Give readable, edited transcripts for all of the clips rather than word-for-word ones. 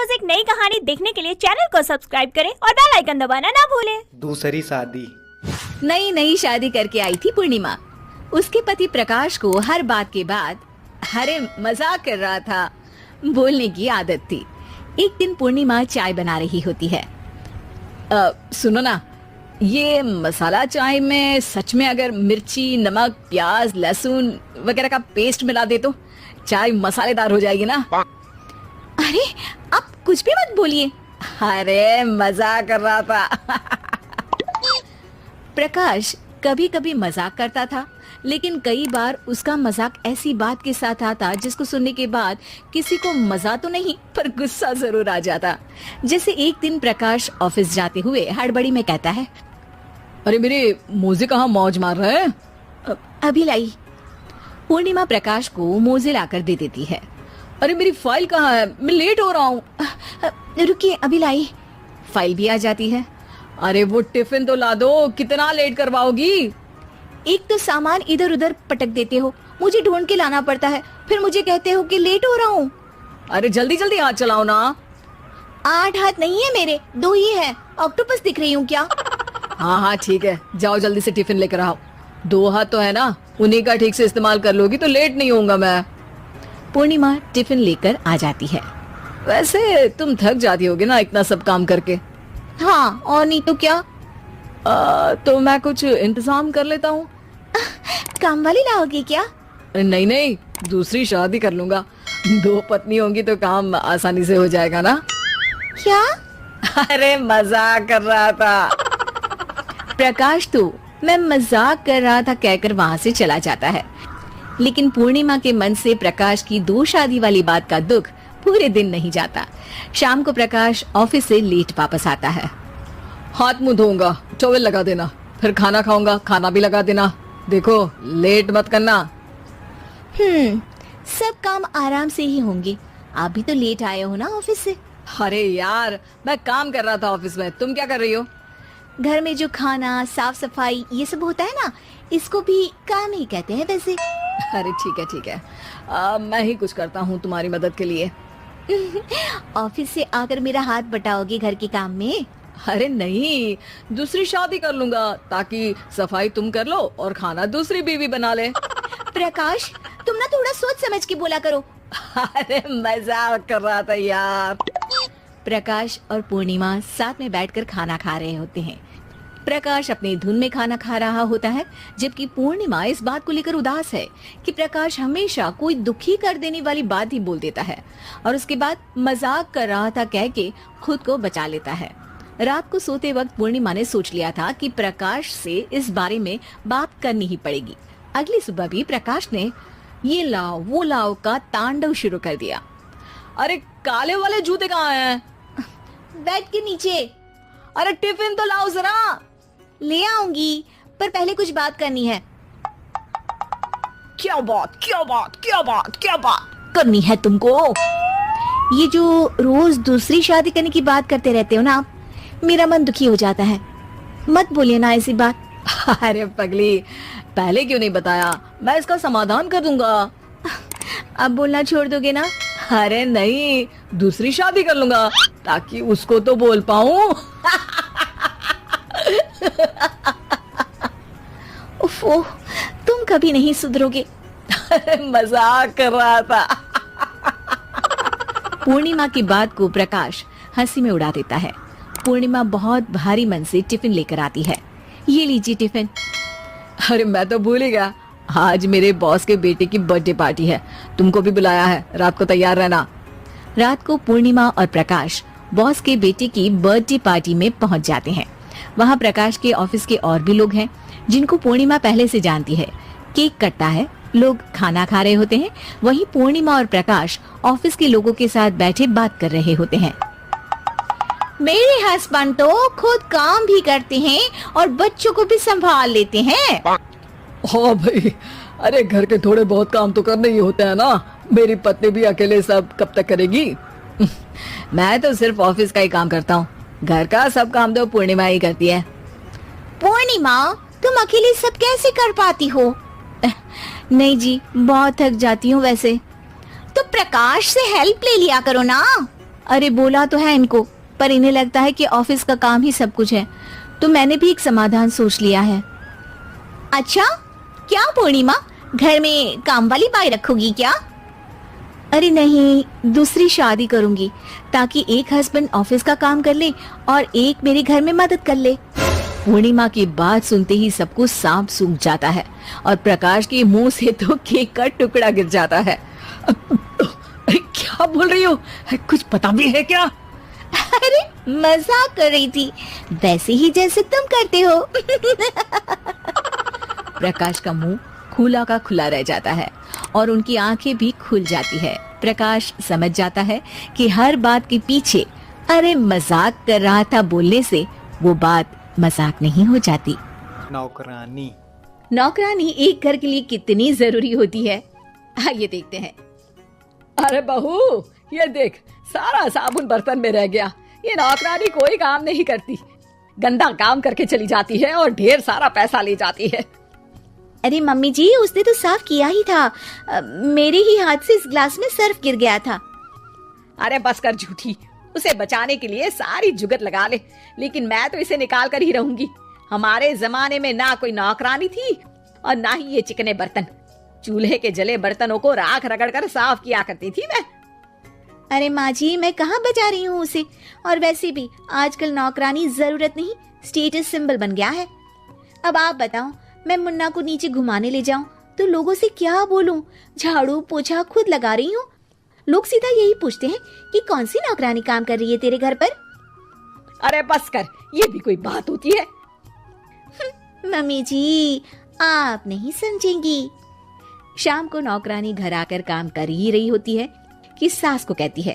रोज एक नई कहानी देखने के लिए चैनल को सब्सक्राइब करें और बेल आइकन दबाना ना भूलें। दूसरी शादी। नई नई शादी करके आई थी पूर्णिमा। उसके पति प्रकाश को हर बात के बाद अरे मजाक कर रहा था बोलने की आदत थी। एक दिन पूर्णिमा चाय बना रही होती है। सुनो ना, ये मसाला चाय में सच में अगर मिर्ची, नमक, प्याज, लहसुन वगैरह का पेस्ट मिला दे तो चाय मसालेदार हो जाएगी ना। अरे आप कुछ भी मत बोलिए। अरे मजाक कर रहा था। प्रकाश कभी कभी मजाक करता था, लेकिन कई बार उसका मजाक ऐसी बात के साथ आता जिसको सुनने के बाद किसी को मजा तो नहीं पर गुस्सा जरूर आ जाता। जैसे एक दिन प्रकाश ऑफिस जाते हुए हड़बड़ी में कहता है, अरे मेरे मोजे कहाँ मौज मार रहे हैं? अभी लाई। पूर्णिमा प्रकाश को मोजे लाकर दे देती है। अरे मेरी फाइल कहाँ है? मैं लेट हो रहा हूँ। रुकिए अभी लाई। फाइल भी आ जाती है। अरे वो टिफिन तो ला दो, कितना लेट करवाओगी? एक तो सामान इधर उधर पटक देते हो, मुझे ढूंढ के लाना पड़ता है, फिर मुझे कहते हो कि लेट हो रहा हूँ। अरे जल्दी जल्दी हाथ चलाओ ना। 8 हाथ नहीं है मेरे, 2 ही है। ऑक्टोपस दिख रही हूँ क्या? हाँ हाँ ठीक है, जाओ जल्दी से टिफिन लेकर आओ। 2 हाथ तो है ना, उन्हीं का ठीक से इस्तेमाल कर लोगी तो लेट नहीं होऊंगा मैं। पूर्णिमा टिफिन लेकर आ जाती है। वैसे तुम थक जाती होगी ना इतना सब काम करके। हाँ और नहीं तो क्या। तो मैं कुछ इंतजाम कर लेता हूँ। काम वाली लाओगे क्या? नहीं नहीं, दूसरी शादी कर लूंगा। 2 पत्नी होंगी तो काम आसानी से हो जाएगा ना। क्या? अरे मजाक कर रहा था। प्रकाश तो मैं मजाक कर रहा था कहकर वहाँ से चला जाता है। लेकिन पूर्णिमा के मन से प्रकाश की 2 शादी वाली बात का दुख पूरे दिन नहीं जाता। शाम को प्रकाश ऑफिस से लेट वापस आता है। हाथ मुंह धोऊंगा, टॉवल लगा देना, फिर खाना खाऊंगा, खाना भी लगा देना। देखो लेट मत करना। सब काम आराम से ही होंगे। आप भी तो लेट आए हो ना ऑफिस से। अरे यार मैं काम कर रहा था ऑफिस में, तुम क्या कर रही हो? घर में जो खाना, साफ सफाई ये सब होता है ना, इसको भी काम ही कहते हैं वैसे। अरे ठीक है, मैं ही कुछ करता हूँ तुम्हारी मदद के लिए। ऑफिस से आकर मेरा हाथ बटाओगे घर के काम में? अरे नहीं, दूसरी शादी कर लूंगा ताकि सफाई तुम कर लो और खाना दूसरी बीवी बना ले। प्रकाश तुम ना थोड़ा सोच समझ के बोला करो। अरे मजाक कर रहा था यार। प्रकाश और पूर्णिमा साथ में बैठकर खाना खा रहे होते हैं। प्रकाश अपनी धुन में खाना खा रहा होता है, जबकि पूर्णिमा इस बात को लेकर उदास है कि प्रकाश हमेशा कोई दुखी कर देने वाली बात ही बोल देता है और उसके बाद मजाक कर रहा था कह के खुद को बचा लेता है। रात को सोते वक्त पूर्णिमा ने सोच लिया था कि प्रकाश से इस बारे में बात करनी ही पड़ेगी। अगली सुबह भी प्रकाश ने ये लाओ वो लाओ का तांडव शुरू कर दिया। अरे काले वाले जूते कहाँ हैं? बेड के नीचे। अरे टिफिन तो लाओ जरा। ले आऊंगी, पर पहले कुछ बात करनी है। क्या बात करनी है तुमको? ये जो रोज दूसरी शादी करने की बात करते रहते हो ना आप, मेरा मन दुखी हो जाता है। मत बोलिए ना ऐसी बात। अरे पगली, पहले क्यों नहीं बताया? मैं इसका समाधान कर दूंगा। अब बोलना छोड़ दोगे ना? अरे नहीं, दूसरी शादी कर लूंगा ताकि उसको तो बोल पाऊं। ओह, तुम कभी नहीं सुधरोगे। मजाक कर रहा था। पूर्णिमा की बात को प्रकाश हंसी में उड़ा देता है। पूर्णिमा बहुत भारी मन से टिफिन लेकर आती है। ये लीजिए टिफिन। अरे मैं तो भूल ही गया, आज मेरे बॉस के बेटे की बर्थडे पार्टी है, तुमको भी बुलाया है, रात को तैयार रहना। रात को पूर्णिमा और प्रकाश बॉस के बेटे की बर्थडे पार्टी में पहुंच जाते हैं। वहां प्रकाश के ऑफिस के और भी लोग हैं जिनको पूर्णिमा पहले से जानती है। केक कटता है, लोग खाना खा रहे होते हैं। वहीं पूर्णिमा और प्रकाश ऑफिस के लोगों के साथ बैठे बात कर रहे होते हैं। मेरे हस्बैंड तो खुद काम भी करते हैं और बच्चों को भी संभाल लेते हैं। हाँ भाई, अरे घर के थोड़े बहुत काम तो करने ही होते हैं ना। मेरी पत्नी भी अकेले सब कब तक करेगी? मैं तो सिर्फ ऑफिस का ही काम करता हूँ, घर का सब काम तो पूर्णिमा ही करती है। पूर्णिमा तुम अकेले सब कैसे कर पाती हो? नहीं जी, बहुत थक जाती हूँ वैसे। तो प्रकाश से हेल्प ले लिया करो ना। अरे बोला तो है इनको, पर इन्हें लगता है कि ऑफिस का काम ही सब कुछ है। तो मैंने भी एक समाधान सोच लिया है। अच्छा, क्या पूर्णिमा, घर में काम वाली बाई रखोगी क्या? अरे नहीं, दूसरी शादी करूंगी ताकि एक हस्बैंड ऑफिस का काम कर ले और एक मेरे घर में मदद कर ले। पूर्णिमा की बात सुनते ही सबको सांप सूंघ जाता है और प्रकाश के मुंह से तो केक का टुकड़ा गिर जाता है। क्या बोल रही हो? कुछ पता भी है क्या? अरे मजाक कर रही थी, वैसे ही जैसे तुम करते हो। प्रकाश का मुंह खुला का खुला रह जाता है और उनकी आंखें भी खुल जाती है। प्रकाश समझ जाता है कि हर बात के पीछे अरे मजाक कर रहा था बोलने से वो बात मजाक नहीं हो जाती। नौकरानी नौकरानी एक घर के लिए कितनी जरूरी होती है, आइए देखते हैं। अरे बहू, ये देख, सारा साबुन बर्तन में रह गया। ये नौकरानी कोई काम नहीं करती, गंदा काम करके चली जाती है और ढेर सारा पैसा ले जाती है। अरे मम्मी जी, उसने तो साफ किया ही था, मेरे ही हाथ से इस ग्लास में सर्फ गिर गया था। अरे बस कर झूठी, उसे बचाने के लिए सारी जुगत लगा ले, लेकिन मैं तो इसे निकाल कर ही रहूंगी। हमारे जमाने में ना कोई नौकरानी थी और ना ही ये चिकने बर्तन। चूल्हे के जले बर्तनों को राख रगड़ कर साफ किया करती थी मैं। अरे माँ जी, मैं कहाँ बचा रही हूँ उसे, और वैसे भी आजकल नौकरानी जरूरत नहीं, स्टेटस सिंबल बन गया है। अब आप बताओ, मैं मुन्ना को नीचे घुमाने ले जाऊं तो लोगों से क्या बोलूं? झाड़ू पोछा खुद लगा रही हूँ। लोग सीधा यही पूछते हैं कि कौन सी नौकरानी काम कर रही है तेरे घर पर। अरे बस कर, ये भी कोई बात होती है? मम्मी जी, आप नहीं समझेंगी। शाम को नौकरानी घर आकर काम कर ही रही होती है कि सास को कहती है,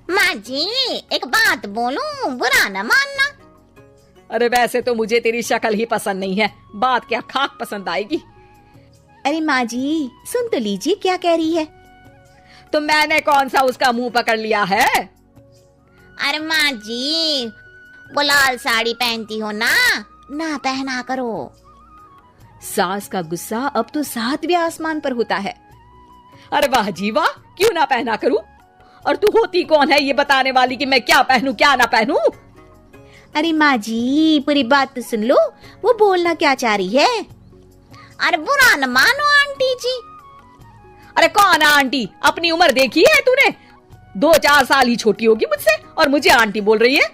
माँ जी एक बात बोलूं, बुरा न मानना। अरे वैसे तो मुझे तेरी शक्ल ही पसंद नहीं है, बात क्या खाक पसंद आएगी। अरे माँ जी, सुन तो लीजिए क्या कह रही है। तो मैंने कौन सा उसका मुंह पकड़ लिया है? अरे माँ जी, वो लाल साड़ी पहनती हो ना, ना पहना करो। सास का गुस्सा अब तो 7वें आसमान पर होता है। अरे वाह जी वाह, क्यों ना पहना करूं? और तू होती कौन है ये बताने वाली कि मैं क्या पहनूं क्या ना पहनूं? अरे माँ जी, पूरी बात तो सुन लो, वो बोलना क्या चाह रही है। अरे बुरा न मानो आंटी जी। अरे कौन आंटी? अपनी उम्र देखी है तूने? 2-4 साल ही छोटी होगी मुझसे और मुझे आंटी बोल रही है।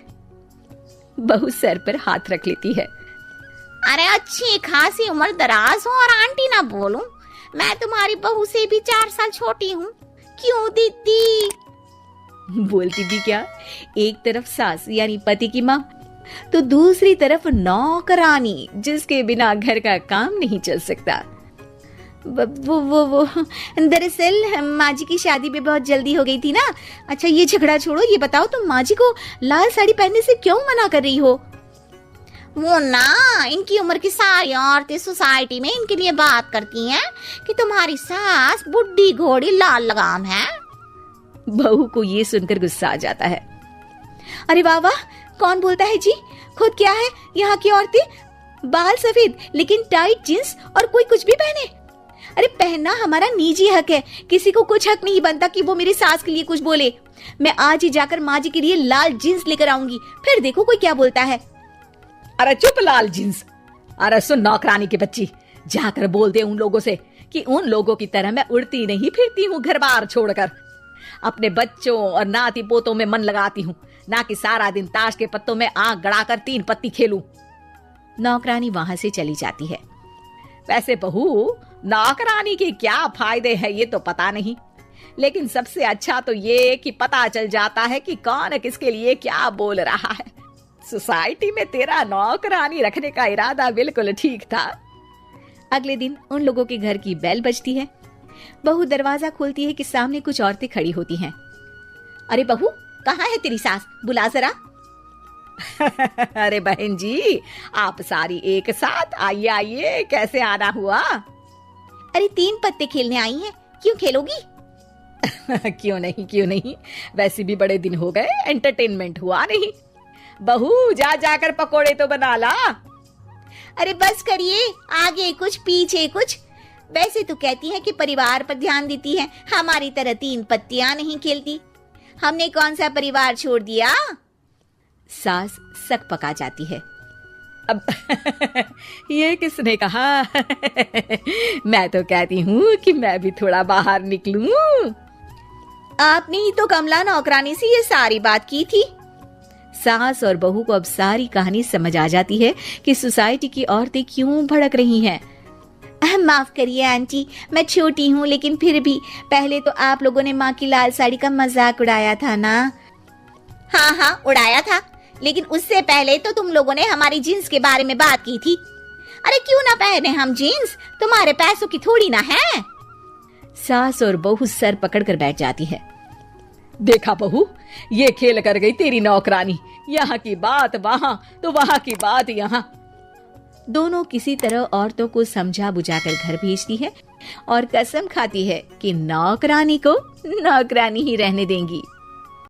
बहू सर पर हाथ रख लेती है। अरे अच्छी खासी उम्र दराज हो और आंटी ना बोलूं? मैं तुम्हारी बहू से भी 4 साल छोटी हूँ। क्यों दीदी? बोलती भी क्या, एक तरफ सास यानी पति की माँ, तो दूसरी तरफ नौकरानी जिसके बिना घर का काम नहीं चल सकता। वो दरअसल माँ जी की शादी भी बहुत जल्दी हो गई थी ना। अच्छा ये झगड़ा छोड़ो, ये बताओ तुम माँ जी को लाल साड़ी पहनने से क्यों मना कर रही हो? वो ना, इनकी उम्र की सारी औरतें सोसाइटी में इनके लिए बात करती हैं कि तुम्हारी सास बुढ़ी घोड़ी लाल लगाम है। बहू को ये सुनकर गुस्सा आ जाता है। अरे वाह वाह, कौन बोलता है जी? खुद क्या है यहाँ की औरतें, बाल सफेद लेकिन टाइट जींस और कोई कुछ भी पहने। अरे पहनना हमारा निजी हक है, किसी को कुछ हक नहीं बनता कि वो मेरी सास के लिए कुछ बोले। मैं आज ही जाकर माँ जी के लिए लाल जींस लेकर आऊंगी, फिर देखो कोई क्या बोलता है। अरे चुप लाल जींस। अरे सुन नौकरानी की बच्ची, जाकर बोल दे उन लोगों से कि उन लोगों की तरह मैं उड़ती नहीं फिरती हूँ घर बार छोड़कर। अपने बच्चों और नाती पोतों में मन लगाती हूँ, ना कि सारा दिन ताश के पत्तों में आंख गड़ाकर 3 पत्ती खेलूं। नौकरानी वहां से चली जाती है। वैसे बहू, नौकरानी के क्या फायदे हैं ये तो पता नहीं, लेकिन सबसे अच्छा तो ये कि पता चल जाता है कि कौन किसके लिए क्या बोल रहा है। सोसाइटी में तेरा नौकरानी रखने का इरादा बिल्कुल ठीक था। अगले दिन उन लोगों के घर की बेल बजती है। बहू दरवाजा खोलती है कि सामने कुछ औरतें खड़ी होती हैं। अरे बहू, कहाँ है तेरी सास? बुला जरा। अरे बहन जी, आप सारी एक साथ आइए आइए, कैसे आना हुआ? अरे 3 पत्ते खेलने आई हैं, क्यों खेलोगी? क्यों नहीं, वैसे भी बड़े दिन हो गए, एंटरटेनमेंट हुआ नहीं। बहू जा जाकर पकोड़े तो बना ला। अरे बस करिए, आगे कुछ पीछे कुछ। वैसे तो कहती है कि परिवार पर ध्यान देती है, हमारी तरह 3 पत्तियां नहीं खेलती। हमने कौन सा परिवार छोड़ दिया? सास सक पका जाती है। अब ये किसने कहा? मैं तो कहती हूँ कि मैं भी थोड़ा बाहर निकलूं। आपने ही तो कमला नौकरानी से ये सारी बात की थी। सास और बहू को अब सारी कहानी समझ आ जाती है कि सोसाइटी की औरतें क्यों भड़क रही हैं। माफ करिए आंटी, मैं छोटी हूँ लेकिन फिर भी पहले तो आप लोगों ने माँ की लाल साड़ी का मजाक उड़ाया था ना? हाँ हाँ उड़ाया था, लेकिन उससे पहले तो तुम लोगों ने हमारी जीन्स के बारे में बात की थी। अरे क्यों ना पहने हम जीन्स, तुम्हारे पैसों की थोड़ी ना है। सास और बहू सर पकड़कर बैठ जाती है। देखा बहू, ये खेल कर गई तेरी नौकरानी। यहाँ की बात वहां तो वहां की बात यहाँ। दोनों किसी तरह औरतों को समझा बुझाकर घर भेजती है और कसम खाती है कि नौकरानी को नौकरानी ही रहने देंगी।